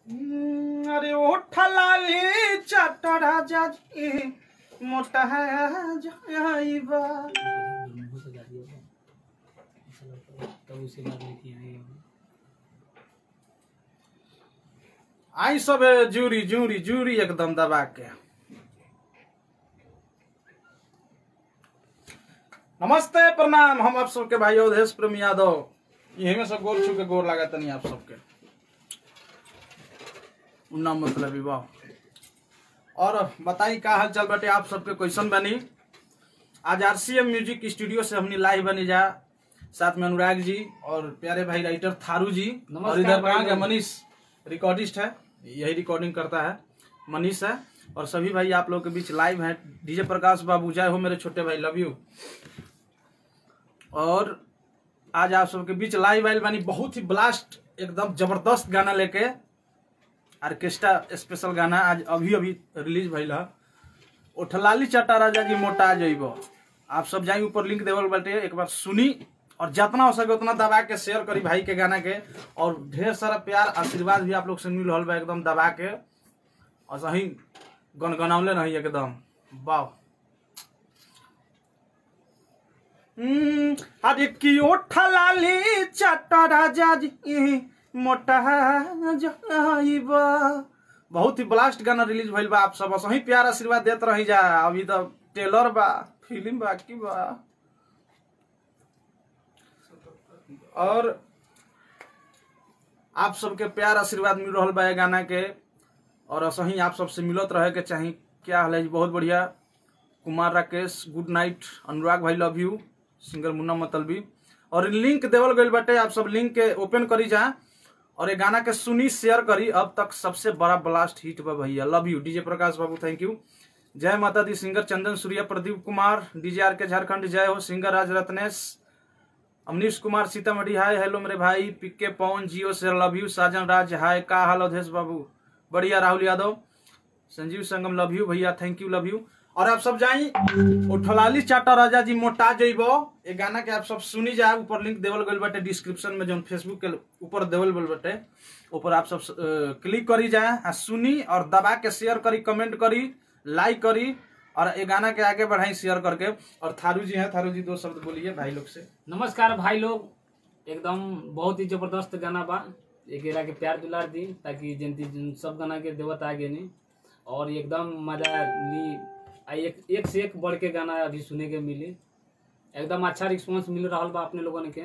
अरे उठ लाली चाटा राजा जी मोटा है जाइबा। आई सब जूरी जूरी जूरी एकदम दबा के। नमस्ते प्रणाम, हम आप सबके भाई अवधेश प्रेम यादव यही में सब गोर छू के गोर लगा तनी आप सबके उन्ना मतलब विवाह। और बताई का हाल चल बटे आप सबके क्वेश्चन बनी। आज RCM म्यूजिक स्टूडियो से हमने लाइव बनी जा, साथ में अनुराग जी और प्यारे भाई राइटर थारू जी, और इधर मनीष रिकॉर्डिस्ट है, यही रिकॉर्डिंग करता है, मनीष है, और सभी भाई आप लोग के बीच लाइव हैं। डीजे प्रकाश बाबू जय हो मेरे छोटे भाई, लव यू। और आज आप सबके बीच लाइव आइल बानी, बहुत ही ब्लास्ट एकदम जबरदस्त गाना लेके, ऑर्केस्ट्रा स्पेशल गाना आज अभी अभी रिलीज भइल है। उठलाली चाटा राजा जी मोटा जइबो। आप सब जाई, ऊपर लिंक देवल बाटे, एक बार सुनी और जितना हो सके उतना दबा के शेयर करी भाई के गाना के, और ढेर सारा प्यार आशीर्वाद भी आप लोग से मिल रहल बा एकदम दबा के, और सही गनगनावले नहीं एकदम वाह। अरे की उठलाली चाटा राजा जी मोटा जाइबा। बहुत ही ब्लास्ट गाना रिलीज भइल बा, आप सब सही प्यार आशीर्वाद देत रही जा। अभी तो ट्रेलर बा, फिल्म बाकी बा, और आप सबके प्यार आशीर्वाद मिल रहल बा गाना के, और सही आप सबसे मिलत रहे के चाही। क्या हाल है? बहुत बढ़िया। कुमार राकेश गुड नाइट, अनुराग भाई लव यू, सिंगर मुन्ना मतलबी, और लिंक देवल गइल बाटे, आप सब लिंक के ओपन करी जा और ये गाना के सुनी शेयर करी। अब तक सबसे बड़ा ब्लास्ट हिट बा भैया, लव यू। डीजे प्रकाश बाबू थैंक यू, जय माता दी। सिंगर चंदन सूर्या, प्रदीप कुमार, डीजे आर के झारखंड जय हो। सिंगर राज रत्नेश, अमनीश कुमार सीतामढ़ी हाय हेलो मेरे भाई। पिक्के पवन जियो से लव यू। साजन राज हाय, का हाल अवधेश बाबू? बढ़िया। राहुल यादव, संजीव संगम लव यू भैया, थैंक यू लव यू। और आप सब जाई उठलाली चाटा राजा जी मोटा जइबो, ये गाना के आप सब सुनी जा। ऊपर लिंक देवल गइल बाटे डिस्क्रिप्शन में, जो फेसबुक के ऊपर देवल गइल बाटे, ऊपर आप सब क्लिक करी जा, सुनी और दबा के शेयर करी, कमेंट करी, लाइक करी, और ये गाना के आगे बढ़ाई शेयर करके। और थारू जी हैं, थारू जी दो शब्द बोलिए भाई लोग से। नमस्कार भाई लोग, एकदम बहुत ही जबरदस्त गाना बा, एक के प्यार दुलार दी, ताकि जन सब गाना के देवत आगे नहीं, और एकदम मजा ली। एक से एक बढ़ के गाना अभी सुने के मिली, एकदम अच्छा रिस्पांस मिल रहा बा अपने लोगों के।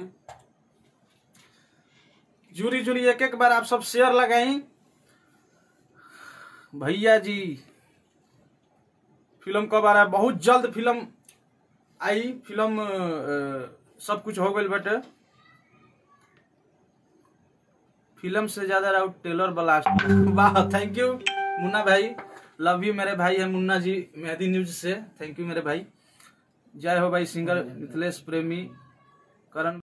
जुरी जुरी एक एक बार आप सब शेयर लगाई भैया जी। फिल्म कब आ रहा है? बहुत जल्द फिल्म आई, फिल्म सब कुछ हो गई बेटे। फिल्म से ज्यादा राउट ट्रेलर ब्लास्ट। वाह, थैंक यू मुन्ना भाई, लव यू मेरे भाई है मुन्ना जी, मेहदी न्यूज से, थैंक यू मेरे भाई। जय हो भाई। सिंगर मिथिलेश प्रेमी, करण